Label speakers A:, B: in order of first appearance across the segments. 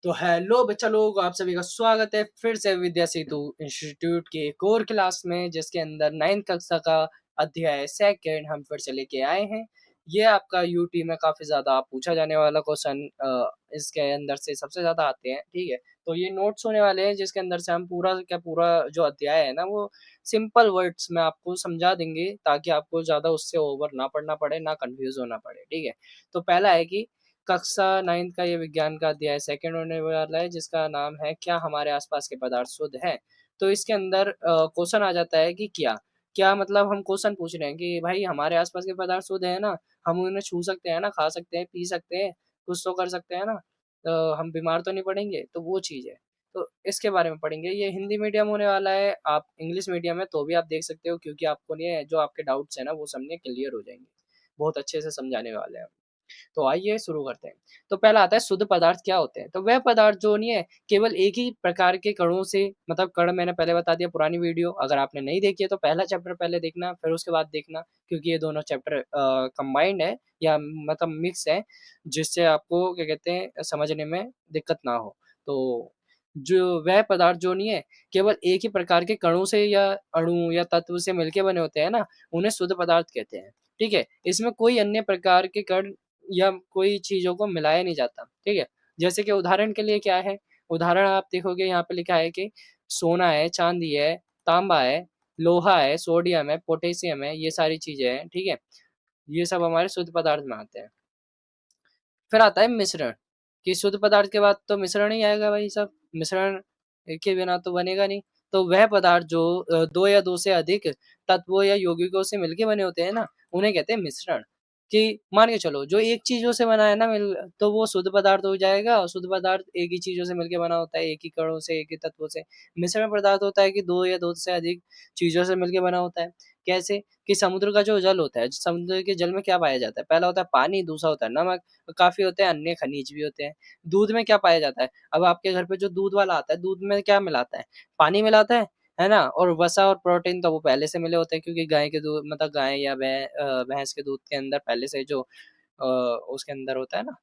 A: तो हेलो बच्चा लोग, आप सभी का स्वागत है फिर से विद्या सेतु इंस्टीट्यूट के एक और क्लास में, जिसके अंदर 9th कक्षा का अध्याय सेकंड हम फिर से लेके आए हैं। ये आपका यूटी में काफी ज्यादा पूछा जाने वाला क्वेश्चन इसके अंदर से सबसे ज्यादा आते हैं। ठीक है, तो ये नोट्स होने वाले हैं जिसके अंदर से हम पूरा क्या पूरा जो अध्याय है ना वो सिंपल वर्ड्स में आपको समझा देंगे, ताकि आपको ज्यादा उससे ओवर ना पढ़ना पड़े, ना कंफ्यूज होना पड़े। ठीक है, तो पहला है कि कक्षा 9th का ये विज्ञान का अध्याय सेकंड होने वाला है, जिसका नाम है क्या हमारे आसपास के पदार्थ शुद्ध हैं। तो इसके अंदर क्वेश्चन आ जाता है कि क्या क्या मतलब हम क्वेश्चन पूछ रहे हैं कि भाई हमारे आसपास के पदार्थ शुद्ध है ना, हम उन्हें छू सकते हैं ना, खा सकते हैं, पी सकते हैं, कुछ तो कर सकते हैं ना, हम बीमार तो नहीं पड़ेंगे, तो वो चीज़ है। तो इसके बारे में पढ़ेंगे। ये हिंदी मीडियम होने वाला है, आप इंग्लिश मीडियम है तो भी आप देख सकते हो, क्योंकि आपको ये जो आपके डाउट्स है ना वो समझे क्लियर हो जाएंगे। बहुत अच्छे से समझाने वाले हैं। तो आइए शुरू करते हैं। तो पहला आता है शुद्ध पदार्थ क्या होते हैं। तो वह पदार्थ जो नहीं है केवल एक ही प्रकार के कणों से, मतलब कण मैंने पहले बता दिया पुरानी वीडियो, अगर आपने नहीं देखी है तो पहला चैप्टर पहले देखना फिर उसके बाद देखना, क्योंकि ये दोनों चैप्टर कंबाइंड है या मतलब मिक्स है, जिससे आपको क्या कहते हैं समझने में दिक्कत ना हो। तो जो वह पदार्थ जो नहीं है केवल एक ही प्रकार के कणों से या अणु या तत्व से मिलके बने होते हैं ना, उन्हें शुद्ध पदार्थ कहते हैं। ठीक है, इसमें कोई अन्य प्रकार के कण या कोई चीज़ों को मिलाया नहीं जाता। ठीक है, जैसे कि उदाहरण के लिए क्या है, उदाहरण आप देखोगे यहाँ पे लिखा है कि सोना है, चांदी है, तांबा है, लोहा है, सोडियम है, पोटेशियम है, ये सारी चीज़ें हैं। ठीक है, ये सब हमारे शुद्ध पदार्थ में आते हैं। फिर आता है मिश्रण, कि शुद्ध पदार्थ के बाद तो मिश्रण ही आएगा भाई साहब, मिश्रण के बिना तो बनेगा नहीं। तो वह पदार्थ जो दो या दो से अधिक तत्वों या यौगिकों से मिलके बने होते हैं ना, उन्हें कहते हैं मिश्रण। कि मान के चलो जो एक चीजों से बना है ना मिल, तो वो शुद्ध पदार्थ हो जाएगा। और शुद्ध पदार्थ एक ही चीजों से मिलके बना होता है, एक ही कणों से, एक ही तत्वों से। मिश्रण पदार्थ होता है कि दो या दो से अधिक चीजों से मिलके बना होता है। कैसे, कि समुद्र का जो जल होता है, समुद्र के जल में क्या पाया जाता है, पहला होता है पानी, दूसरा होता है नमक, काफ़ी होते हैं, अन्य खनिज भी होते हैं। दूध में क्या पाया जाता है? अब आपके घर पे जो दूध वाला आता है, दूध में क्या मिलाता है? पानी मिलाता है ना? और वसा और प्रोटीन तो वो पहले से मिले होते हैं, क्योंकि गाय के दूध मतलब गाय या भैंस के दूध के अंदर पहले से जो उसके अंदर होता है ना।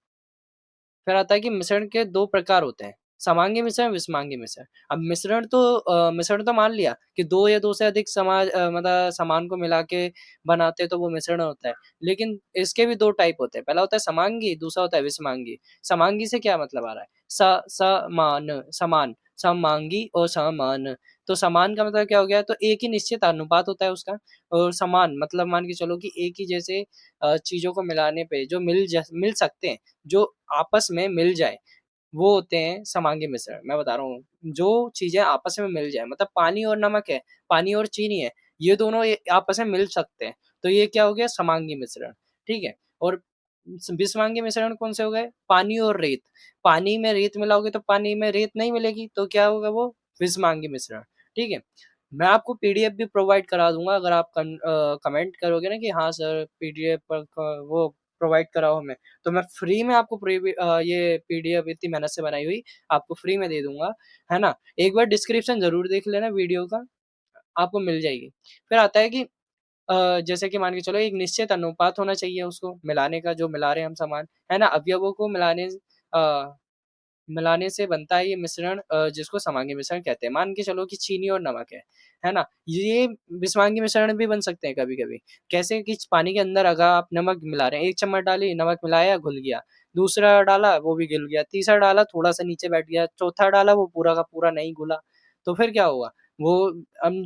A: फिर आता है कि मिश्रण के 2 प्रकार होते हैं, समांगी मिश्रण, विषमांगी मिश्रण। अब मिश्रण तो मान लिया कि 2 या 2 से अधिक मतलब सामान को मिला के बनाते हैं तो वो मिश्रण होता है। लेकिन इसके भी 2 टाइप होते हैं, पहला होता है समांगी, दूसरा होता है विषमांगी। समांगी से क्या मतलब आ रहा है? समान, समान, समांगी और समान। तो समान का मतलब क्या हो गया? तो एक ही निश्चित अनुपात होता है उसका। और समान मतलब मान के चलो कि एक ही जैसे चीज़ों को मिलाने पे जो मिल सकते हैं, जो आपस में मिल जाए, वो होते हैं समांगी मिश्रण। मैं बता रहा हूँ, जो चीज़ें आपस में मिल जाए, मतलब पानी और नमक है, पानी और चीनी है, ये दोनों ये आपस में मिल सकते हैं, तो ये क्या हो गया? समांगी मिश्रण। ठीक है, और विषमांगी मिश्रण कौन से हो गए? पानी और रेत। पानी में रेत मिलाओगे तो पानी में रेत नहीं मिलेगी, तो क्या होगा वो? विषमांगी मिश्रण। ठीक है, मैं आपको पीडीएफ भी प्रोवाइड करा दूंगा, अगर आप कमेंट करोगे ना कि हाँ सर पीडीएफ पर वो प्रोवाइड कराओ हमें, तो मैं फ्री में आपको ये पीडीएफ इतनी मेहनत से बनाई हुई आपको फ्री में दे दूंगा, है ना। एक बार डिस्क्रिप्शन जरूर देख लेना वीडियो का, आपको मिल जाएगी। फिर आता है कि जैसे कि मान के चलो एक निश्चित अनुपात होना चाहिए उसको मिलाने का, जो मिला रहे हैं हम सामान, है ना। अवयवों को मिलाने से बनता है ये मिश्रण, जिसको समांगी मिश्रण कहते हैं। मान के चलो कि चीनी और नमक है ना। ये विषमांगी मिश्रण भी बन सकते हैं कभी-कभी। कैसे, कि पानी के अंदर अगर आप नमक मिला रहे हैं, 1 चम्मच डाली, नमक मिलाया, घुल गया। दूसरा डाला, वो भी घुल गया। तीसरा डाला, थोड़ा-सा नीचे बैठ गया। चौथा डाला, वो पूरा का पूरा नहीं घुला। तो फिर क्या होगा? वो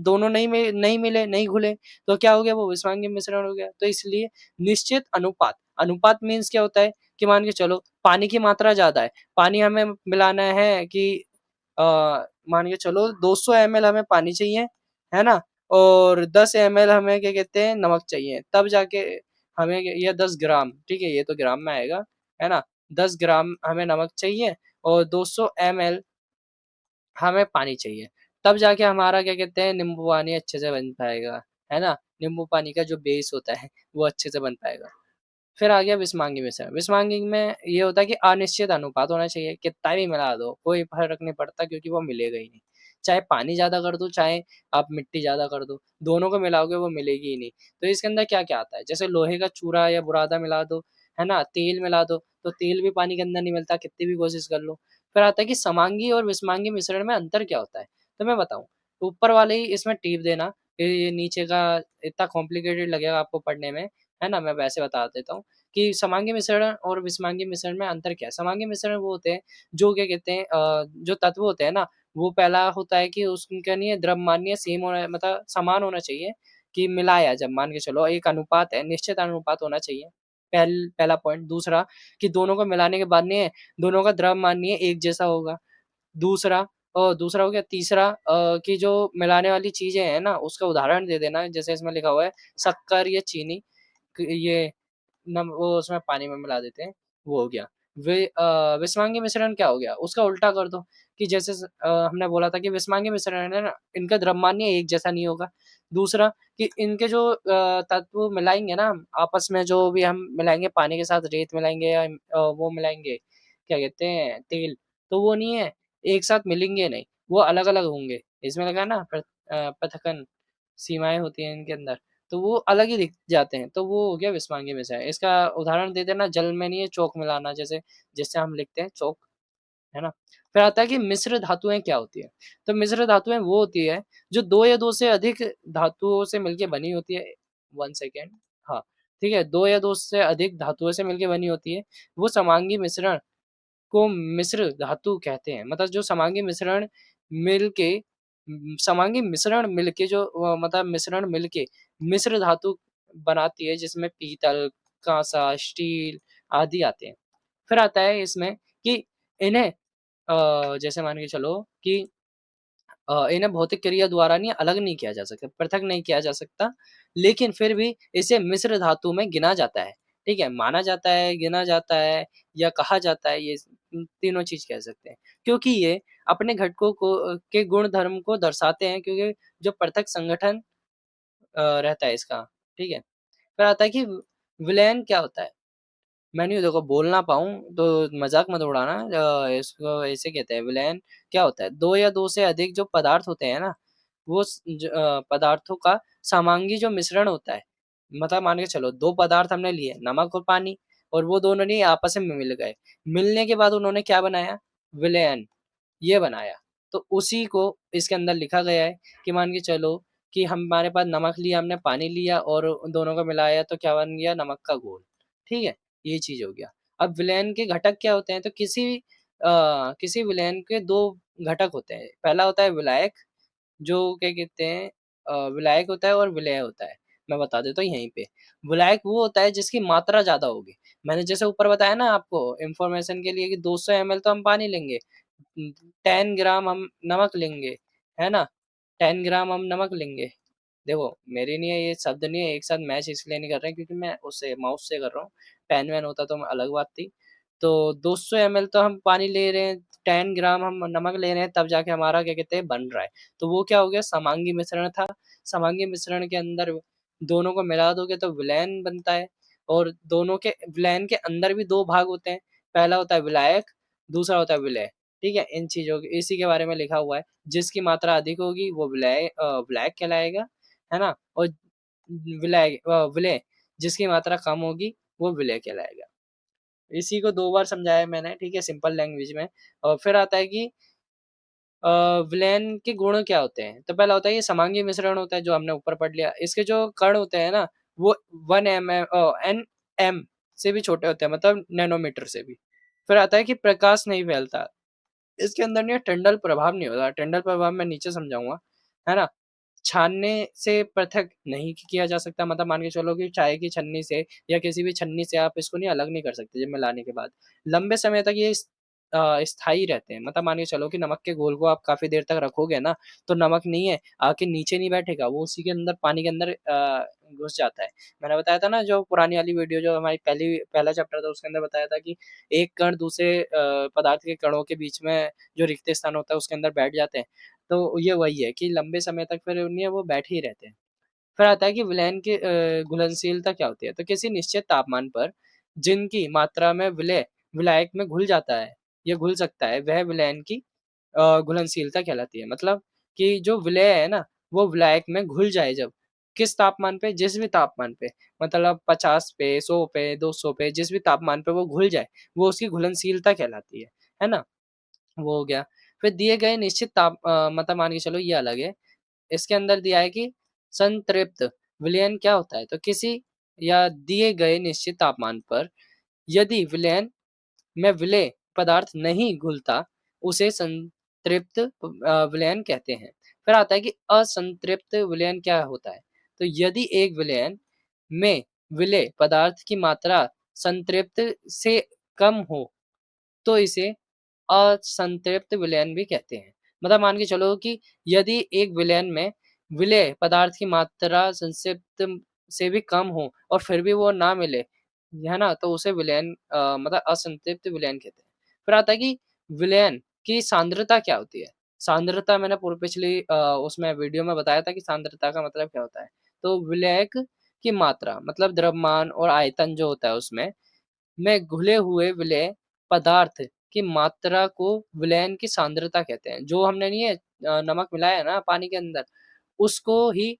A: दोनों नहीं मिले, नहीं घुले, तो क्या हो गया? वो विषमांगी मिश्रण हो गया। तो इसलिए निश्चित अनुपात, अनुपात मीन्स क्या होता है? कि मान के चलो पानी की मात्रा ज़्यादा है, पानी हमें मिलाना है कि अ, मान के चलो 200 एमएल हमें पानी चाहिए, है ना? और 10 एमएल हमें क्या कहते हैं नमक चाहिए, तब जाके हमें या 10 ग्राम, ठीक है, ये तो ग्राम में आएगा, है ना? 10 ग्राम हमें नमक चाहिए और 200 एमएल हमें पानी चाहिए, तब जाके हमारा क्या कहते हैं नींबू पानी अच्छे से बन पाएगा, है ना? नींबू पानी का जो बेस होता है वो अच्छे से बन पाएगा। फिर आ गया विषमांगी मिश्रण। विषमांगी में ये होता है कि अनिश्चित अनुपात होना चाहिए, कितना भी मिला दो कोई फर्क नहीं पड़ता, क्योंकि वो मिलेगा ही नहीं। चाहे पानी ज्यादा कर दो, चाहे आप मिट्टी ज्यादा कर दो, दोनों को मिलाओगे वो मिलेगी ही नहीं। तो इसके अंदर क्या क्या आता है? जैसे लोहे का चूरा या बुरादा मिला दो, है ना, तेल मिला दो, तो तेल भी पानी के अंदर नहीं मिलता, कितनी भी कोशिश कर लो। फिर आता है कि समांगी और विषमांगी मिश्रण में अंतर क्या होता है? तो मैं बताऊँ, तो ऊपर वाले ही इसमें टिप देना, ये नीचे का इतना कॉम्प्लिकेटेड लगेगा आपको पढ़ने में, है ना? मैं वैसे बता देता हूँ कि समांगी मिश्रण और विषमांगी मिश्रण में अंतर क्या है? समांगी मिश्रण वो होते हैं जो क्या कहते हैं जो तत्व होते हैं ना, वो पहला होता है कि उसका नहीं है द्रव्यमान्य सेम होना मतलब समान होना चाहिए कि मिलाया जब मान के चलो एक अनुपात है, निश्चित अनुपात होना चाहिए। पहला पॉइंट। दूसरा कि दोनों को मिलाने के बाद नहीं है, दोनों का द्रव्यमान्य एक जैसा होगा। दूसरा दूसरा हो गया। तीसरा कि जो मिलाने वाली चीज़ें हैं ना, उसका उदाहरण दे देना। जैसे इसमें लिखा हुआ है शक्कर या चीनी, क ये नम वो उसमें पानी में मिला देते हैं, वो हो गया। विषमांगी मिश्रण क्या हो गया? उसका उल्टा कर दो कि जैसे हमने बोला था कि विषमांगी मिश्रण है ना, इनका द्रव्यमान्य एक जैसा नहीं होगा। दूसरा कि इनके जो तत्व मिलाएँगे ना हम आपस में, जो भी हम मिलाएँगे पानी के साथ रेत मिलाएँगे या वो मिलाएँगे, क्या कहते हैं तेल, तो वो नहीं है, एक साथ मिलेंगे नहीं, वो अलग-अलग होंगे। इसमें लगा ना पृथक्कन सीमाएँ होती हैं इनके अंदर, तो वो अलग ही दिख जाते हैं, तो वो हो गया विषमांगी मिश्रण। इसका उदाहरण दे देना जल में नहीं है चॉक मिलाना, जैसे जिससे हम लिखते हैं चॉक, है ना? फिर आता है कि मिश्र धातुएँ क्या होती हैं? तो मिश्र धातुएँ वो होती है जो 2 या 2 से अधिक धातुओं से मिलके बनी होती है। 1 सेकंड, हाँ, ठीक है, 2 या 2 से अधिक धातुओं से मिलके बनी होती है। वो समांगी मिश्रण को मिश्र धातु कहते हैं। मतलब जो समांगी मिश्रण मिलके समांगी मिश्रण मिलके जो मतलब मिश्रण मिलके मिश्र धातु बनाती है, जिसमें पीतल, काँसा, स्टील आदि आते हैं। फिर आता है इसमें कि इन्हें जैसे मान के चलो कि इन्हें भौतिक क्रिया द्वारा नहीं अलग नहीं किया जा सकता, पृथक नहीं किया जा सकता, लेकिन फिर भी इसे मिश्र धातु में गिना जाता है, ठीक है? माना जाता है, गिना जाता है या कहा जाता है, ये तीनों चीज़ कह सकते हैं। क्योंकि ये अपने घटकों को के गुण धर्म को दर्शाते हैं, क्योंकि जो पृथक संगठन रहता है इसका, ठीक है? फिर आता है कि विलयन क्या होता है? मैं नहीं देखो बोल ना पाऊँ तो मज़ाक मत उड़ाना। इसको ऐसे कहते हैं विलयन क्या होता है? 2 या 2 से अधिक जो पदार्थ होते हैं ना, वो पदार्थों का समांगी जो मिश्रण होता है, मतलब मान के चलो 2 पदार्थ हमने लिए नमक और पानी, और वो दोनों नहीं आपस में मिल गए। मिलने के बाद उन्होंने क्या बनाया? विलयन, ये बनाया। तो उसी को इसके अंदर लिखा गया है कि मान के चलो कि हमारे पास नमक लिया, हमने पानी लिया और उन दोनों को मिलाया तो क्या बन गया? नमक का घोल, ठीक है? ये चीज़ हो गया। अब विलयन के घटक क्या होते हैं? तो किसी विलयन के 2 घटक होते हैं। पहला होता है विलायक, जो क्या कहते हैं विलायक होता है और विलेय होता है। मैं बता देता हूँ यहीं पे। विलायक वो होता है जिसकी मात्रा ज़्यादा होगी। मैंने जैसे ऊपर बताया ना आपको इन्फॉर्मेशन के लिए कि 200 एमएल तो हम पानी लेंगे, 10 ग्राम हम नमक लेंगे, है ना? 10 ग्राम हम नमक लेंगे। देखो मेरी नहीं है ये शब्द नहीं है एक साथ मैच इसलिए नहीं कर रहे हैं क्योंकि मैं उससे माउस से कर रहा हूँ। पेन वैन होता तो अलग बात थी। तो 200 एमएल तो हम पानी ले रहे हैं, 10 ग्राम हम नमक ले रहे हैं, तब जाके हमारा क्या कहते हैं बन रहा है। तो वो क्या हो गया? समांगी मिश्रण था। समांगी मिश्रण के अंदर दोनों को मिला दोगे तो विलयन बनता है, और दोनों के विलयन के अंदर भी 2 भाग होते हैं। पहला होता है विलायक, दूसरा होता है विलेय। ठीक है? इन चीज़ों की इसी के बारे में लिखा हुआ है। जिसकी मात्रा अधिक होगी वो विलायक कहलाएगा, है ना? और विलेय जिसकी मात्रा कम होगी वो विलेय कहलाएगा। इसी को 2 बार समझाया मैंने, ठीक है? सिंपल लैंग्वेज में। और फिर आता है कि अ, विलेन के गुण क्या होते हैं? तो पहला होता है ये समांगी मिश्रण होता है जो हमने ऊपर पढ़ लिया। इसके जो कण होते हैं ना, वो 1 nm से भी छोटे होते हैं, मतलब नैनोमीटर से भी। फिर आता है कि प्रकाश नहीं फैलता। इसके अंदर नहीं टंडल प्रभाव नहीं होता। टंडल प्रभाव मैं नीचे समझाऊँगा, है ना? छानने से पृथक नहीं किया जा सकता, मतलब मान के चलो कि चाय की छन्नी से या किसी भी छन्नी से आप इसको नहीं अलग नहीं कर सकते जब मिलाने के बाद। लंबे समय तक ये स्थायी रहते हैं, मतलब मान के चलो कि नमक के घोल को आप काफ़ी देर तक रखोगे ना, तो नमक नहीं है आके नीचे नहीं बैठेगा, वो उसी के अंदर पानी के अंदर घुस जाता है। मैंने बताया था ना जो पुरानी वाली वीडियो जो हमारी पहला चैप्टर था उसके अंदर बताया था कि एक कण दूसरे पदार्थ के कणों के बीच में जो रिक्त स्थान होता है उसके अंदर बैठ जाते हैं। तो ये वही है कि लंबे समय तक फिर उन्हें वो बैठे ही रहते हैं। फिर आता है कि विलयन की घुलनशीलता क्या होती है? तो किसी निश्चित तापमान पर जिनकी मात्रा में विलायक में घुल जाता है या घुल सकता है, वह विलयन की घुलनशीलता कहलाती है। मतलब कि जो विलेय है ना, वो विलायक में घुल जाए जब, किस तापमान पे? जिस भी तापमान पे, मतलब 50 पे, 100 पे, 200 पे, जिस भी तापमान पे वो घुल जाए, वो उसकी घुलनशीलता कहलाती है ना? वो हो गया। फिर दिए गए निश्चित मतलब मान के चलो ये अलग है। इसके अंदर दिया है कि संतृप्त विलयन क्या होता है? तो किसी या दिए गए निश्चित तापमान पर यदि विलयन में विलेय पदार्थ नहीं घुलता, उसे संतृप्त विलयन कहते हैं। फिर आता है कि असंतृप्त विलयन क्या होता है? तो यदि एक विलयन में विलेय पदार्थ की मात्रा संतृप्त से कम हो, तो इसे असंतृप्त विलयन भी कहते हैं। मतलब मान के चलो कि यदि एक विलयन में विलेय पदार्थ की मात्रा संतृप्त से भी कम हो और फिर भी वो ना मिले, है ना? तो उसे विलयन मतलब असंतृप्त विलयन कहते हैं। फिर आता है कि विलयन की सांद्रता क्या होती है? सांद्रता मैंने पूर्व पिछली उसमें वीडियो में बताया था कि सांद्रता का मतलब क्या होता है। तो विलेयक की मात्रा मतलब द्रव्यमान और आयतन जो होता है उसमें में घुले हुए विलेय पदार्थ की मात्रा को विलयन की सांद्रता कहते हैं। जो हमने नहीं है नमक मिलाया है ना पानी के अंदर, उसको ही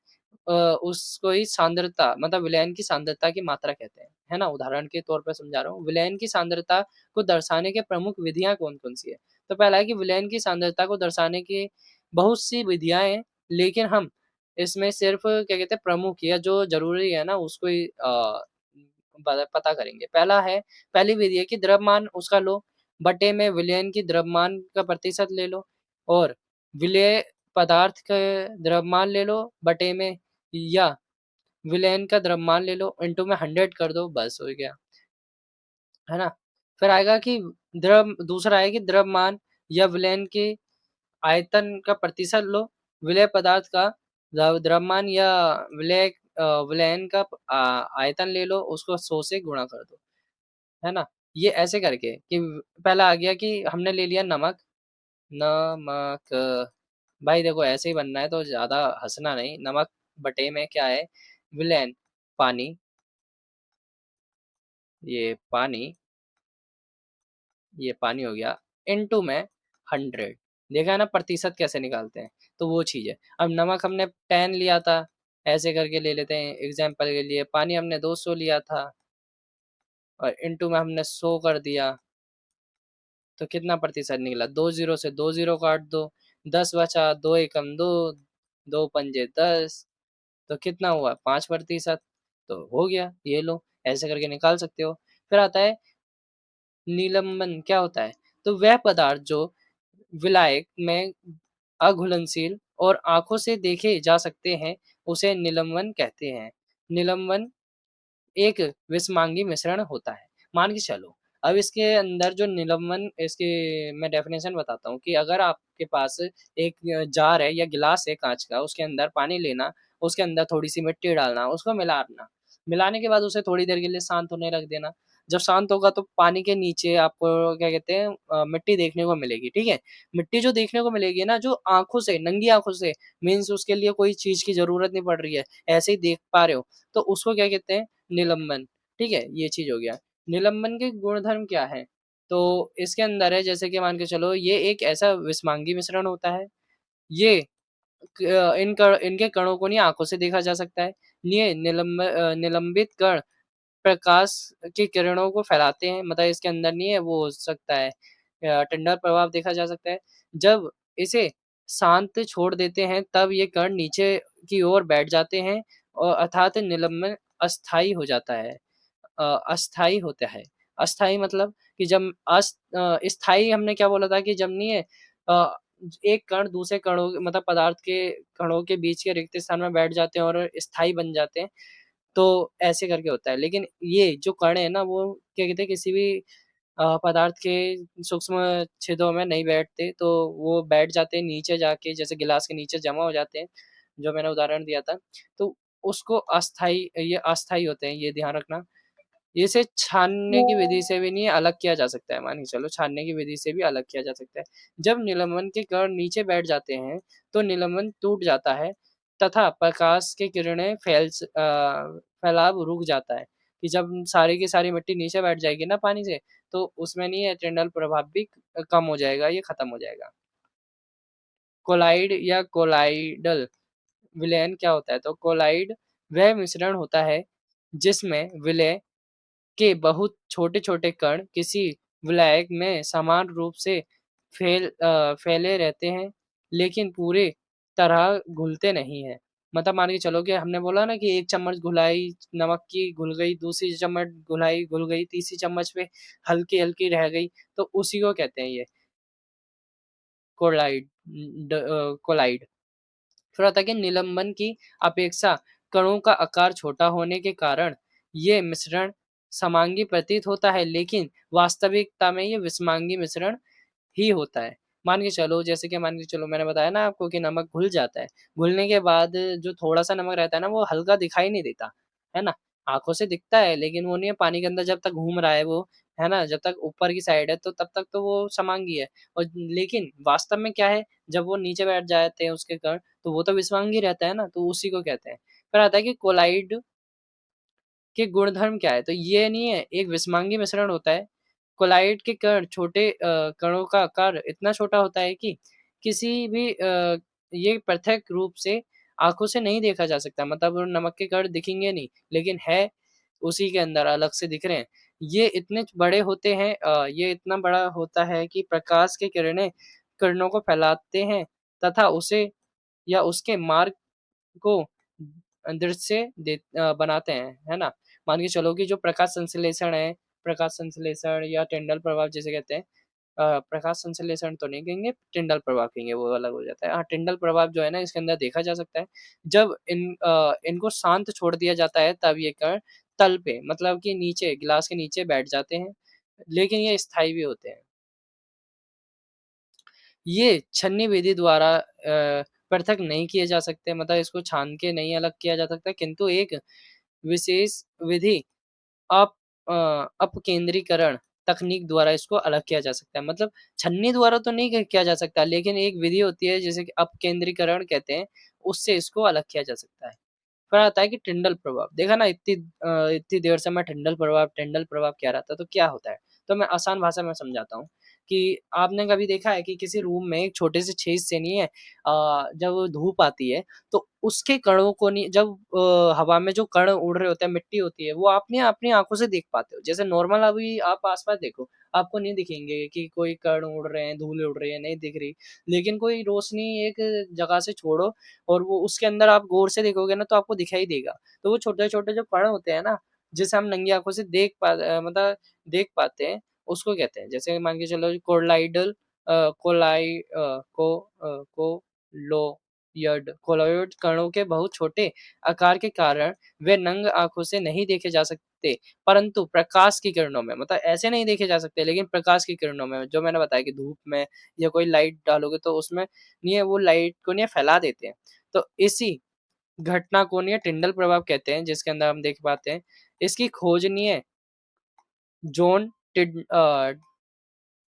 A: उसको ही सांद्रता मतलब विलयन की सांद्रता की मात्रा कहते हैं। है ना? उदाहरण के तौर पे समझा रहा हूँ। विलयन की सांद्रता को दर्शाने के प्रमुख विधियाँ कौन-कौन सी है? तो पहला है कि विलयन की सांद्रता को दर्शाने की बहुत सी विधियाँ हैं, लेकिन हम इसमें सिर्फ़ क्या कहते हैं प्रमुख या जो ज़रूरी है ना उसको ही पता करेंगे। पहली विधि है कि द्रव्यमान उसका लो, बटे में विलयन की द्रव्यमान का प्रतिशत ले लो और विलेय पदार्थ के द्रव्यमान ले लो बटे में या विलयन का द्रव्यमान ले लो इंटू में 100 कर दो बस हो गया, है ना? फिर आएगा कि दूसरा है कि द्रव्यमान या विलयन के आयतन का प्रतिशत लो, विलेय पदार्थ का द्रव्यमान या विलयन का आयतन ले लो, उसको 100 से गुणा कर दो। है ना? ये ऐसे करके कि पहला आ गया कि हमने ले लिया नमक, नमक भाई देखो ऐसे ही बनना है तो ज़्यादा हँसना नहीं। नमक बटे में क्या है? विलेन, पानी, ये पानी ये पानी हो गया इनटू में 100। देखा है ना प्रतिशत कैसे निकालते हैं? तो वो चीज़ है। अब नमक हमने 10 लिया था, ऐसे करके ले लेते हैं एग्ज़ाम्पल के लिए। पानी हमने 200 लिया था और इनटू में हमने 100 कर दिया। तो कितना प्रतिशत निकला? 2 ज़ीरो से 2 ज़ीरो काट दो, 10 बचा, 2 एकम 2, 2 पंजे 10, तो कितना हुआ? 5%। तो हो गया, ये लो, ऐसे करके निकाल सकते हो। फिर आता है निलंबन क्या होता है? तो वह पदार्थ जो विलायक में अघुलनशील और आँखों से देखे जा सकते हैं, उसे निलंबन कहते हैं। निलंबन एक विषमांगी मिश्रण होता है। मान के चलो, अब इसके अंदर जो निलंबन इसकी मैं डेफ़िनेशन बताता हूँ कि अगर आपके पास एक जार है या गिलास है काँच का, उसके अंदर पानी लेना, उसके अंदर थोड़ी-सी मिट्टी डालना, उसको मिलाना। मिलाने के बाद उसे थोड़ी देर के लिए शांत होने रख देना। जब शांत होगा तो पानी के नीचे आपको क्या कहते हैं मिट्टी देखने को मिलेगी, ठीक है? मिट्टी जो देखने को मिलेगी ना, जो आँखों से, नंगी आँखों से मीन्स उसके लिए कोई चीज़ की ज़रूरत नहीं पड़ रही है, ऐसे ही देख पा रहे हो, तो उसको क्या कहते हैं? निलंबन, ठीक है? ये चीज़ हो गया। निलंबन के गुणधर्म क्या हैं? तो इसके अंदर है जैसे कि मान के चलो ये एक ऐसा विषमांगी मिश्रण होता है, ये इनके कणों को नहीं आँखों से देखा जा सकता है। ये निलंबित कण प्रकाश की किरणों को फैलाते हैं, मतलब इसके अंदर नहीं है वो हो सकता है टंडर प्रभाव देखा जा सकता है। जब इसे शांत छोड़ देते हैं तब ये कण नीचे की ओर बैठ जाते हैं और अर्थात निलंबन अस्थायी हो जाता है। अस्थायी होता है। अस्थायी मतलब कि जब स्थायी हमने क्या बोला था कि जब नहीं है अ, एक कण दूसरे कणों मतलब पदार्थ के कणों के बीच के रिक्त स्थान में बैठ जाते हैं और स्थायी बन जाते हैं, तो ऐसे करके होता है। लेकिन ये जो कण है ना वो क्या कहते हैं किसी भी पदार्थ के सूक्ष्म छेदों में नहीं बैठते, तो वो बैठ जाते हैं नीचे जाके जैसे गिलास के नीचे जमा हो जाते हैं, जो मैंने उदाहरण दिया था। तो उसको ये अस्थायी होते हैं, ये ध्यान रखना। इसे छानने की विधि से भी नहीं अलग किया जा सकता है, मान के चलो छानने की विधि से भी अलग किया जा सकता है। जब निलंबन के कण नीचे बैठ जाते हैं, तो निलंबन टूट जाता है तथा प्रकाश की किरणें फैलाव रुक जाता है कि जब सारी की सारी मिट्टी नीचे बैठ जाएगी ना पानी से, तो उसमें नहीं है टिंडल प्रभाव भी कम हो जाएगा, ये खत्म हो जाएगा। कोलाइड या कोलाइडल विलयन क्या होता है? तो कोलाइड वह मिश्रण होता है जिसमें विलय के बहुत छोटे-छोटे कण किसी विलायक में समान रूप से फैले रहते हैं, लेकिन पूरी तरह घुलते नहीं हैं। मतलब मान के चलो कि हमने बोला ना कि 1 चम्मच घुलाई नमक की घुल गई, दूसरी चम्मच घुलाई घुल गई, तीसरी चम्मच पे हल्की-हल्की रह गई, तो उसी को कहते हैं ये कोलाइड। फिर आता है कि निलंबन की अपेक्षा कणों का आकार छोटा होने के कारण ये मिश्रण समांगी प्रतीत होता है, लेकिन वास्तविकता में ये विषमांगी मिश्रण ही होता है। मान के चलो जैसे कि मान के चलो मैंने बताया ना आपको कि नमक घुल जाता है। घुलने के बाद जो थोड़ा-सा नमक रहता है ना वो हल्का दिखाई नहीं देता, है ना? आँखों से दिखता है लेकिन वो नहीं है पानी के अंदर जब तक घूम रहा है वो, है ना? जब तक ऊपर की साइड है तो तब तक तो वो समांगी है। और लेकिन वास्तव में क्या है जब वो नीचे बैठ जाते हैं उसके कण तो वो तो विषमांगी रहता है ना, तो उसी को कहते हैं। फिर आता है कि कोलाइड के गुणधर्म क्या है? तो ये नहीं है, एक विषमांगी मिश्रण होता है। कोलाइड के कण छोटे कणों का आकार इतना छोटा होता है कि किसी भी ये प्रत्यक्ष रूप से आँखों से नहीं देखा जा सकता। मतलब नमक के कण दिखेंगे नहीं, लेकिन है उसी के अंदर अलग से दिख रहे हैं। ये इतने बड़े होते हैं ये इतना बड़ा होता है कि प्रकाश की किरणें किरणों को फैलाते हैं तथा उसे या उसके मार्ग को दृश्य बनाते हैं, है ना? मान के चलो कि जो प्रकाश संश्लेषण है, प्रकाश संश्लेषण या टिंडल प्रभाव जिसे कहते हैं प्रकाश संश्लेषण तो नहीं कहेंगे, टिंडल प्रभाव कहेंगे, वो अलग हो जाता है। हाँ, टिंडल प्रभाव जो है ना इसके अंदर देखा जा सकता है। जब इनको शांत छोड़ दिया जाता है तब ये कण तल पे मतलब कि नीचे गिलास के नीचे बैठ जाते हैं, लेकिन ये स्थायी भी होते हैं। ये छन्नी विधि द्वारा पृथक नहीं किए जा सकते मतलब इसको छान के नहीं अलग किया जा सकता किंतु एक विशेष विधि अप अपकेंद्रीकरण तकनीक द्वारा इसको अलग किया जा सकता है। मतलब छन्नी द्वारा तो नहीं किया जा सकता लेकिन एक विधि होती है जिसे कि अपकेंद्रीकरण कहते हैं, उससे इसको अलग किया जा सकता है। फिर आता है कि टिंडल प्रभाव। देखा ना इतनी देर से मैं टिंडल प्रभाव कह रहा था, तो क्या होता है? तो मैं आसान भाषा में समझाता हूँ कि आपने कभी देखा है कि किसी रूम में एक छोटे से छेद से नहीं है जब धूप आती है, तो उसके कणों को नहीं जब हवा में जो कण उड़ रहे होते हैं, मिट्टी होती है, वो आपने अपनी आँखों से देख पाते हो। जैसे नॉर्मल अभी आप आस-पास देखो, आपको नहीं दिखेंगे कि कोई कण उड़ रहे हैं, धूल उड़ रही है, नहीं दिख रही। लेकिन कोई रोशनी एक जगह से छोड़ो और वो उसके अंदर आप गौर से देखोगे ना तो आपको दिखाई देगा। तो वो छोटे-छोटे जो कण होते हैं ना, जिसे हम नंगी आँखों से मतलब देख पाते हैं, उसको कहते हैं। जैसे मान के चलो कोलाइडल कोलॉइड कणों के बहुत छोटे आकार के कारण वे नंग आँखों से नहीं देखे जा सकते, परंतु प्रकाश की किरणों में मतलब ऐसे नहीं देखे जा सकते लेकिन प्रकाश की किरणों में जो मैंने बताया कि धूप में या कोई लाइट डालोगे तो उसमें नहीं है वो लाइट को नहीं है फैला देते हैं। तो इसी घटना को नहीं है टिंडल प्रभाव कहते हैं जिसके अंदर हम देख पाते हैं। इसकी खोज नहीं है जॉन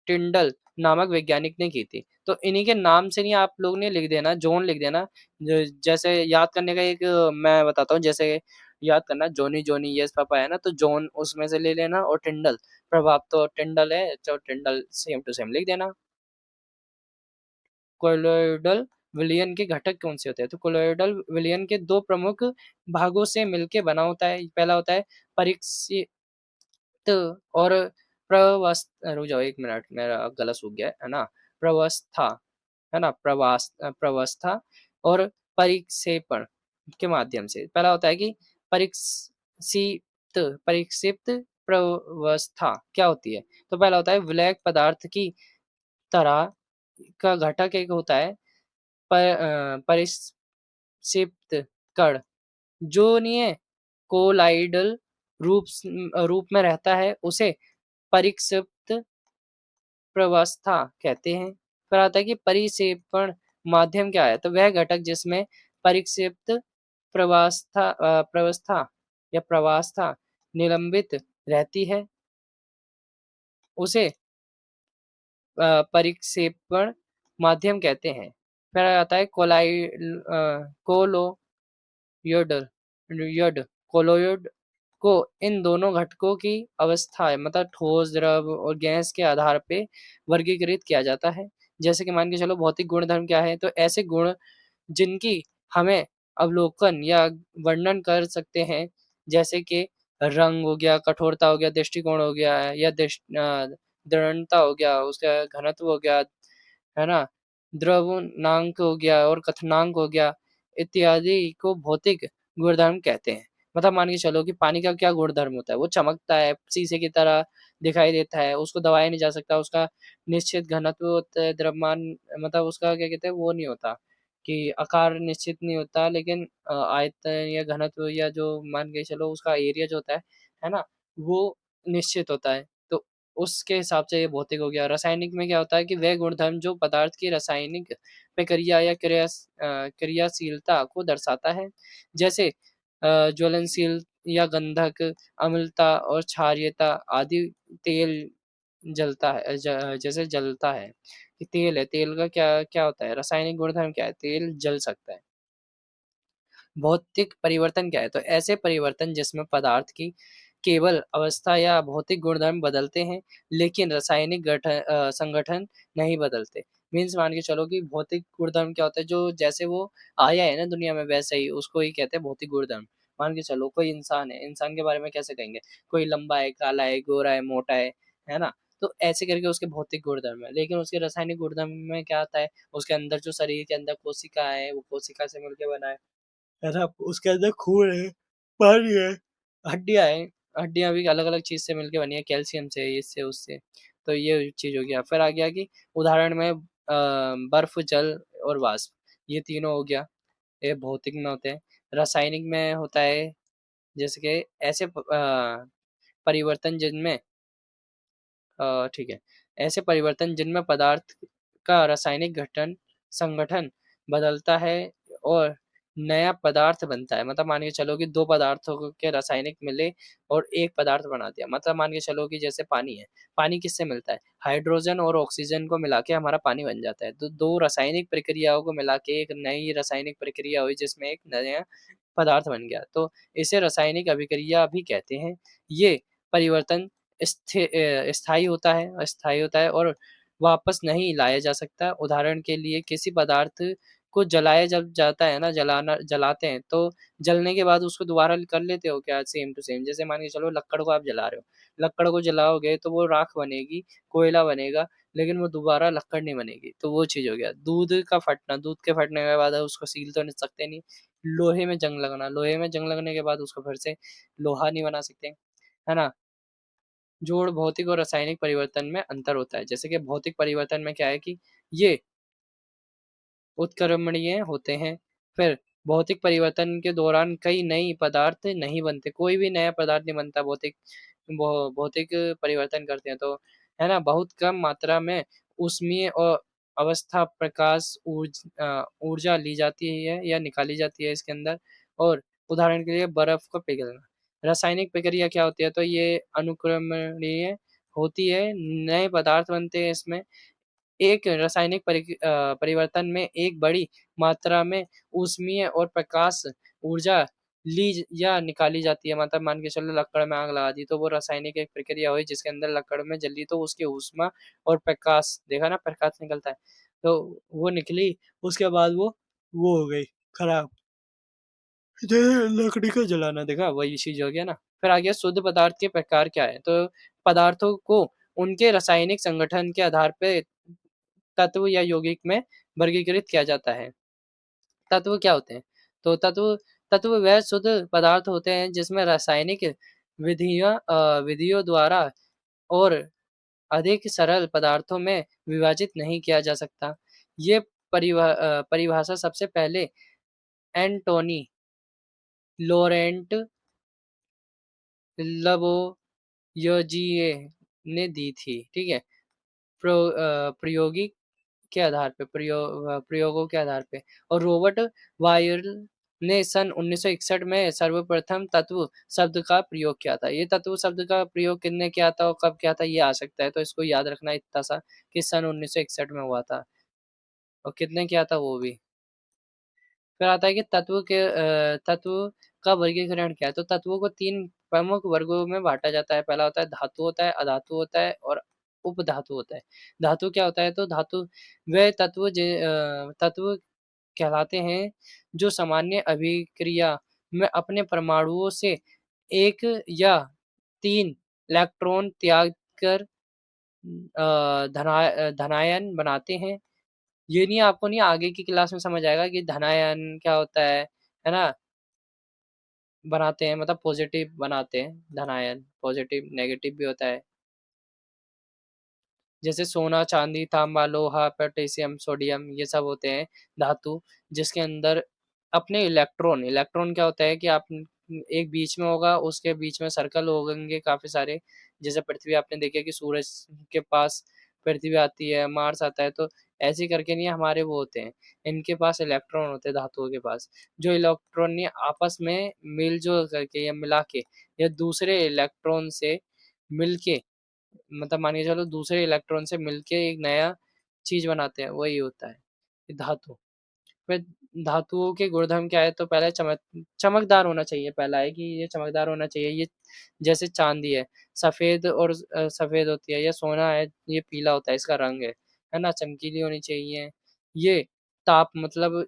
A: टिंडल नामक वैज्ञानिक ने की थी। तो इन्हीं के नाम से नहीं आप लोग ने लिख देना, जॉन लिख देना। जैसे याद करने का एक मैं बताता हूँ जैसे याद करना जॉनी जॉनी यस पापा है ना तो जॉन उसमें से ले लेना और टिंडल प्रभाव तो टिंडल है तो टिंडल सेम टू सेम लिख देना। कोलोइडल विलयन के घटक कौन से होते हैं? तो कोलोइडल विलयन के 2 प्रमुख भागों से मिलके बना होता है। पहला होता है परिक्षित और रुक जाओ 1 मिनट मेरा गला सूख गया है ना? प्रवस्था, है ना? प्रवस्था और परिक्षेपण के माध्यम से। पहला होता है कि परिक्षिप्त प्रवस्था क्या होती है? तो पहला होता है विलायक पदार्थ की तरह का घटक एक होता है परिक्षिप्त कण जो नहीं है कोलाइडल रूप में रहता है उसे परिक्षिप्त प्रवस्था कहते हैं। फिर आता है कि परिक्षेपण माध्यम क्या है? तो वह घटक जिसमें परिक्षिप्त प्रवस्था या प्रवास्था निलंबित रहती है उसे परिक्षेपण माध्यम कहते हैं। फिर आता है कोलोयोडल योड कोलोयोड को इन दोनों घटकों की अवस्था है मतलब ठोस, द्रव और गैस के आधार पे वर्गीकृत किया जाता है। जैसे कि मान के चलो भौतिक गुणधर्म क्या है? तो ऐसे गुण जिनकी हमें अवलोकन या वर्णन कर सकते हैं, जैसे कि रंग हो गया, कठोरता हो गया, दृष्टिकोण हो गया या दृढ़ता हो गया, उसका घनत्व हो गया, है ना? द्रवणांक हो गया और कथनांक हो गया, इत्यादि को भौतिक गुणधर्म कहते हैं। मतलब मान के चलो कि पानी का क्या गुणधर्म होता है, वो चमकता है, शीशे की तरह दिखाई देता है, उसको दबाया नहीं जा सकता, उसका निश्चित घनत्व होता है, द्रव्यमान मतलब उसका क्या कहते हैं वो नहीं होता कि आकार निश्चित नहीं होता, लेकिन आयतन या घनत्व या जो मान के चलो उसका एरिया जो होता है ना? वो निश्चित होता है। तो उसके हिसाब से ये भौतिक हो गया। रासायनिक में क्या होता है कि वह गुणधर्म जो पदार्थ की रासायनिक प्रक्रिया या क्रियाशीलता को दर्शाता है। जैसे ज्वलनशील या गंधक, अम्लता और क्षारीयता आदि। तेल जलता है जैसे जलता है कि तेल है, तेल का क्या क्या होता है, रासायनिक गुणधर्म क्या है, तेल जल सकता है। भौतिक परिवर्तन क्या है? तो ऐसे परिवर्तन जिसमें पदार्थ की केवल अवस्था या भौतिक गुणधर्म बदलते हैं, लेकिन रासायनिक संगठन नहीं बदलते। मीन्स मान के चलो कि भौतिक गुणधर्म क्या होता है, जो जैसे वो आया है ना दुनिया में वैसे ही उसको ही कहते हैं भौतिक गुणधर्म। मान के चलो कोई इंसान है, इंसान के बारे में कैसे कहेंगे? कोई लंबा है, काला है, गोरा है, मोटा है ना? तो ऐसे करके उसके भौतिक गुणधर्म है, लेकिन उसके रासायनिक गुणधर्म में क्या आता है? उसके अंदर जो शरीर के अंदर कोशिका है, वो कोशिका से मिलके बना है ना? उसके अंदर खून है, पानी है, हड्डियाँ हैं, हड्डियाँ भी अलग-अलग चीज़ से मिलके बनी है, कैल्शियम से, इससे, उससे। तो ये चीज़ हो गया। फिर आ गया कि उदाहरण में बर्फ, जल और वाष्प, ये तीनों हो गया, ये भौतिक में होते हैं। रासायनिक में होता है जैसे कि ऐसे परिवर्तन जिनमें ठीक है। ऐसे परिवर्तन जिनमें पदार्थ का रासायनिक संगठन बदलता है और नया पदार्थ बनता है। मतलब मान के चलो कि 2 पदार्थों के रासायनिक मिले और एक पदार्थ बना दिया। मतलब मान के चलो कि जैसे पानी है, पानी किससे मिलता है? हाइड्रोजन और ऑक्सीजन को मिला के हमारा पानी बन जाता है। तो 2 रासायनिक प्रक्रियाओं को मिला के एक नई रासायनिक प्रक्रिया हुई जिसमें एक नया पदार्थ बन गया। तो इसे रासायनिक अभिक्रिया भी कहते हैं। ये परिवर्तन स्थायी होता है और वापस नहीं लाया जा सकता। उदाहरण के लिए किसी पदार्थ को जलाया जब जाता है ना, जलाते हैं तो जलने के बाद उसको दोबारा कर लेते हो क्या सेम टू सेम? जैसे मान के चलो लक्कड़ को आप जला रहे हो, लक्कड़ को जलाओगे तो वो राख बनेगी, कोयला बनेगा, लेकिन वो दोबारा लक्कड़ नहीं बनेगी। तो वो चीज़ हो गया। दूध का फटना, दूध के फटने के बाद उसको सील तो नहीं सकते नहीं। लोहे में जंग लगना, लोहे में जंग लगने के बाद उसको फिर से लोहा नहीं बना सकते, है ना? जोड़ भौतिक और रासायनिक परिवर्तन में अंतर होता है। जैसे कि भौतिक परिवर्तन में क्या है कि ये उत्क्रमणीय होते हैं। फिर भौतिक परिवर्तन के दौरान कई नई पदार्थ नहीं बनते, कोई भी नया पदार्थ नहीं बनता। भौतिक परिवर्तन करते हैं तो, है ना? बहुत कम मात्रा में ऊष्मीय और अवस्था प्रकाश ऊर्जा ली जाती है या निकाली जाती है इसके अंदर। और उदाहरण के लिए बर्फ को पिघलना। रासायनिक प्रक्रिया क्या होती है? तो ये अनुक्रमणीय होती है, नए पदार्थ बनते हैं इसमें। एक रासायनिक परिवर्तन में एक बड़ी मात्रा में ऊष्मीय और प्रकाश ऊर्जा या निकाली जाती है। मतलब मान के चलो लक्कड़ में आग लगा दी तो वो रासायनिक एक प्रक्रिया हुई जिसके अंदर लक्कड़ में जली तो उसकी ऊष्मा और प्रकाश देखा ना, प्रकाश निकलता है। तो वो निकली, उसके बाद वो हो गई खराब। जैसे लकड़ी का जलाना देखा, वही चीज़ हो गया ना। फिर आ गया शुद्ध पदार्थ के प्रकार क्या है? तो पदार्थों को उनके रासायनिक संगठन के आधार पे तत्व या यौगिक में वर्गीकृत किया जाता है। तत्व क्या होते हैं? तो तत्व वह शुद्ध पदार्थ होते हैं जिसमें रासायनिक विधियों द्वारा और अधिक सरल पदार्थों में विभाजित नहीं किया जा सकता। ये परिभाषा सबसे पहले एंटोनी लोरेंट लवोयजिए ने दी थी। ठीक है? प्रायोगिक के आधार पे प्रयोगों के आधार पे। और रॉबर्ट बायल ने सन 1961 में सर्वप्रथम तत्व शब्द का प्रयोग किया था। ये तत्व शब्द का प्रयोग किसने किया था और कब किया था ये आ सकता है, तो इसको याद रखना इतना सा कि सन 1961 में हुआ था। और कितने किया था वो भी। फिर आता है कि तत्व का वर्गीकरण क्या है? तो तत्वों को 3 प्रमुख वर्गों में बाँटा जाता है। पहला होता है धातु होता है, अधातु होता है और उपधातु होता है। धातु क्या होता है? तो धातु वह तत्व कहलाते हैं जो सामान्य अभिक्रिया में अपने परमाणुओं से 1 या 3 इलेक्ट्रॉन त्याग कर धनायन बनाते हैं। ये नहीं, आपको नहीं आगे की क्लास में समझ आएगा कि धनायन क्या होता है ना? बनाते हैं मतलब पॉजिटिव बनाते हैं, धनायन पॉजिटिव नेगेटिव भी होता है। जैसे सोना, चांदी, तांबा, लोहा, पोटेशियम, सोडियम, ये सब होते हैं धातु, जिसके अंदर अपने इलेक्ट्रॉन, इलेक्ट्रॉन क्या होता है कि आप एक बीच में होगा, उसके बीच में सर्कल होंगे काफी सारे। जैसे पृथ्वी आपने देखा कि सूरज के पास पृथ्वी आती है, मार्स आता है, तो ऐसे करके नहीं हमारे वो होते हैं, इनके पास इलेक्ट्रॉन होते हैं धातुओं के पास, जो इलेक्ट्रॉन नहीं आपस में मिलजुल करके या मिला के या दूसरे इलेक्ट्रॉन से मिलके, मतलब मान के चलो दूसरे इलेक्ट्रॉन से मिलके एक नया चीज बनाते हैं, वही होता है ये धातु। फिर धातुओं के गुणधर्म क्या है, तो पहले चमकदार होना चाहिए, पहला है कि ये चमकदार होना चाहिए। ये जैसे चांदी है, सफेद और सफेद होती है, या सोना है ये पीला होता है, इसका रंग है ना, चमकीली होनी चाहिए। ये ताप मतलब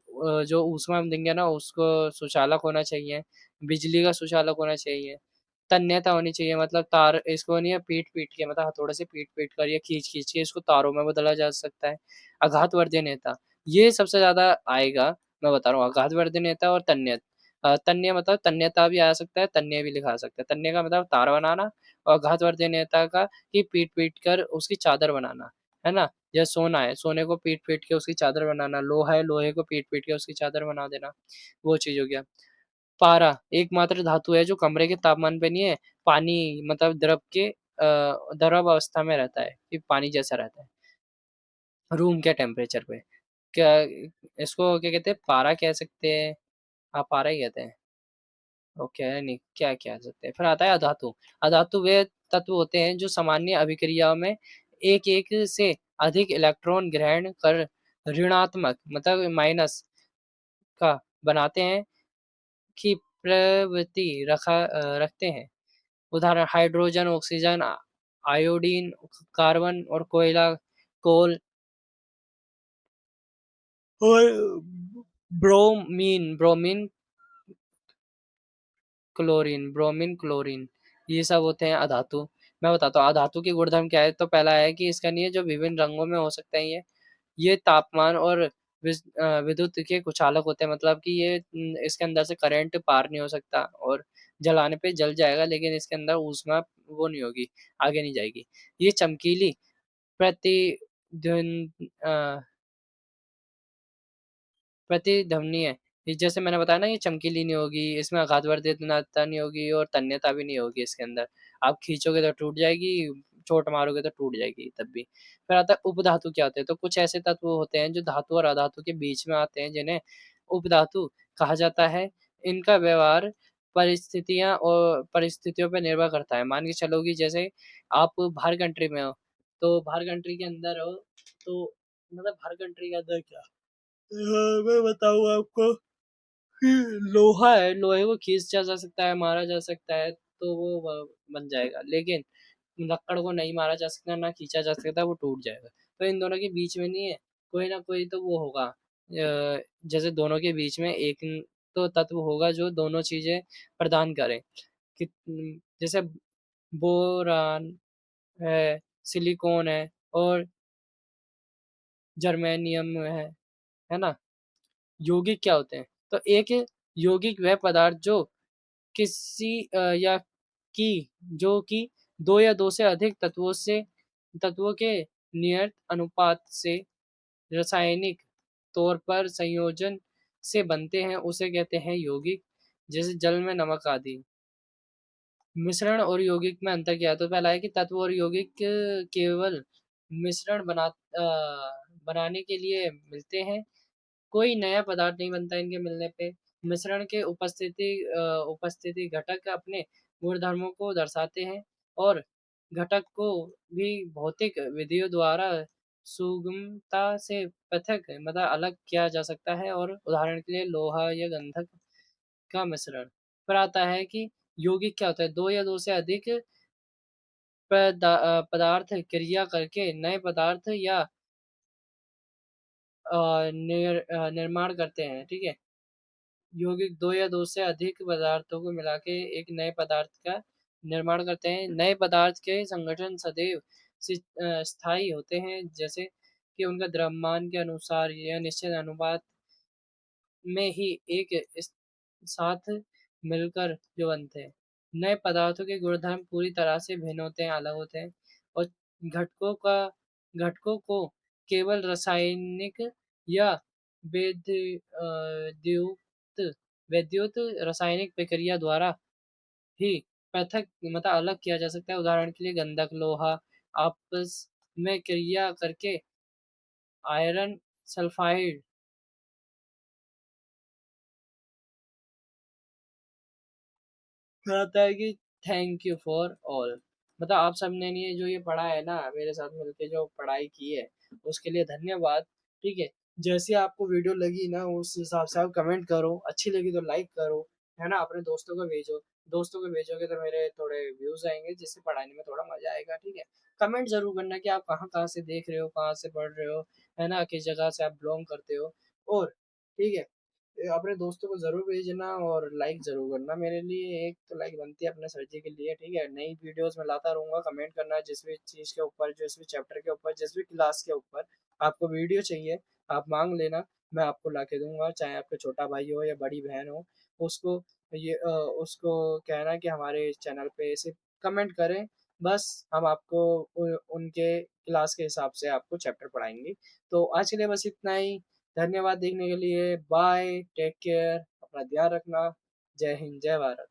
A: जो ऊष्मा हम देंगे ना उसको सुचालक होना चाहिए, बिजली का सुचालक होना चाहिए। तन्यता होनी चाहिए, मतलब तार इसको नहीं है पीट पीट के, मतलब हथौड़े से पीट पीट कर या खींच खींच के इसको तारों में बदला जा सकता है। आघातवर्धी नेता, ये सबसे ज्यादा आएगा, मैं बता रहा हूँ, आघातवर्धी नेता और तन्य। तन्य मतलब तन्यता भी आ सकता है, तन्य भी लिखा सकता है। तन्य का मतलब तार बनाना, और आघातवर्धी नेता का कि पीट पीट कर उसकी चादर बनाना, है ना। जैसे सोना है, सोने को पीट पीट के उसकी चादर बनाना, लोहा है, लोहे को पीट पीट के उसकी चादर बना देना, वो चीज हो गया। पारा एकमात्र धातु है जो कमरे के तापमान पे नहीं है, पानी मतलब द्रव के द्रव अवस्था में रहता है, कि पानी जैसा रहता है रूम के टेम्परेचर पे। क्या इसको क्या कहते हैं, पारा कह सकते हैं। हाँ, पारा ही कहते हैं। ओके, नहीं क्या कह सकते हैं। फिर आता है अधातु। अधातु वे तत्व होते हैं जो सामान्य अभिक्रियाओं में एक एक से अधिक इलेक्ट्रॉन ग्रहण कर ऋणात्मक मतलब माइनस का बनाते हैं की प्रवृत्ति रखते हैं। उदाहरण हाइड्रोजन, ऑक्सीजन, आयोडीन, कार्बन और कोयला, कोल और ब्रोमीन, ब्रोमीन, क्लोरीन, ये सब होते हैं अधातु। मैं बताता हूँ अधातु की गुणधर्म क्या है। तो पहला है कि इसका नहीं है जो विभिन्न रंगों में हो सकते हैं ये तापमान और विद्युत के कुचालक होते हैं, मतलब कि ये इसके अंदर से करंट पार नहीं हो सकता, और जलाने पे जल जाएगा, लेकिन इसके अंदर ऊष्मा वो नहीं होगी, आगे नहीं जाएगी। ये चमकीली प्रतिध्वनि प्रतिध्वनि है। ये जैसे मैंने बताया ना, ये चमकीली नहीं होगी, इसमें आघातवर्धकता नहीं होगी और तन्यता भी नहीं होगी इसके अंदर। आप खींचोगे तो टूट जाएगी, चोट मारोगे तो टूट जाएगी तब भी। फिर आता है उपधातु क्या होते हैं। तो कुछ ऐसे तत्व होते हैं जो धातु और अधातु के बीच में आते हैं, जिन्हें उपधातु कहा जाता है। इनका व्यवहार परिस्थितियां और परिस्थितियों पर निर्भर करता है। मान के चलो कि जैसे आप बाहर कंट्री में हो, तो बाहर कंट्री के अंदर हो, तो मतलब बाहर कंट्री के अंदर क्या, हाँ, मैं बताऊँ आपको कि लोहा है, लोहे को खींचा जा सकता है, मारा जा सकता है, तो वो बन जाएगा, लेकिन लक्कड़ को नहीं मारा जा सकता, ना खींचा जा सकता, वो टूट जाएगा। तो इन दोनों के बीच में नहीं है, कोई ना कोई तो वो होगा, जैसे दोनों के बीच में एक तो तत्व होगा जो दोनों चीजें प्रदान करे, कि जैसे बोरान है, सिलिकॉन है और जर्मेनियम है ना। यौगिक क्या होते हैं, तो एक यौगिक वह पदार्थ जो किसी या की जो कि दो या दो से अधिक तत्वों के नियत अनुपात से रासायनिक तौर पर संयोजन से बनते हैं, उसे कहते हैं यौगिक। जैसे जल में नमक आदि। मिश्रण और यौगिक में अंतर क्या है, तो पहला है कि तत्व और यौगिक केवल मिश्रण बनाने के लिए मिलते हैं, कोई नया पदार्थ नहीं बनता इनके मिलने पे। मिश्रण के उपस्थिति घटक अपने गुणधर्मों को दर्शाते हैं, और घटक को भी भौतिक विधियों द्वारा सुगमता से पृथक मतलब अलग किया जा सकता है। और उदाहरण के लिए लोहा या गंधक का मिश्रण। पर आता है कि यौगिक क्या होता है, दो या दो से अधिक पदार्थ क्रिया करके नए पदार्थ या निर्माण करते हैं, ठीक है। यौगिक दो या दो से अधिक पदार्थों को मिला के एक नए पदार्थ का निर्माण करते हैं। नए पदार्थ के संगठन सदैव स्थायी होते हैं, जैसे कि उनका द्रव्यमान के अनुसार यह निश्चित अनुपात में ही एक साथ मिलकर जो बनते हैं। नए पदार्थों के गुणधर्म पूरी तरह से भिन्न होते हैं, अलग होते हैं, और घटकों का घटकों को केवल रासायनिक या वैद्युत वैद्युत रासायनिक प्रक्रिया द्वारा ही पृथक मतलब अलग किया जा सकता है। उदाहरण के लिए गंधक लोहा आपस में क्रिया करके आयरन सल्फाइड कहता है कि थैंक यू फॉर ऑल। मतलब आप सबने ये जो ये पढ़ा है ना, मेरे साथ मिलके जो पढ़ाई की है, उसके लिए धन्यवाद। ठीक है, जैसे आपको वीडियो लगी ना उस हिसाब से आप कमेंट करो, अच्छी लगी तो लाइक करो, है ना, अपने दोस्तों को भेजो। दोस्तों को भेजोगे तो मेरे थोड़े व्यूज आएंगे, जिससे पढ़ाने में थोड़ा मजा आएगा। ठीक है, कमेंट जरूर करना कि आप कहाँ कहाँ से देख रहे हो, कहाँ से पढ़ रहे हो, है ना, किस जगह से आप बिलोंग करते हो। और ठीक है, अपने दोस्तों को ज़रूर भेजना और लाइक ज़रूर करना। मेरे लिए एक तो लाइक बनती है अपने सर जी के लिए। ठीक है, नई वीडियोस में लाता रहूँगा। कमेंट करना जिस भी चीज़ के ऊपर, जिस भी चैप्टर के ऊपर, जिस भी क्लास के ऊपर आपको वीडियो चाहिए, आप मांग लेना, मैं आपको ला के दूंगा। चाहे आपका छोटा भाई हो या बड़ी बहन हो, उसको उसको कहना कि हमारे चैनल पे सिर्फ कमेंट करें, बस हम आपको उनके क्लास के हिसाब से आपको चैप्टर पढ़ाएंगे। तो आज के लिए बस इतना ही। धन्यवाद देखने के लिए। बाय, टेक केयर, अपना ध्यान रखना। जय हिंद, जय भारत।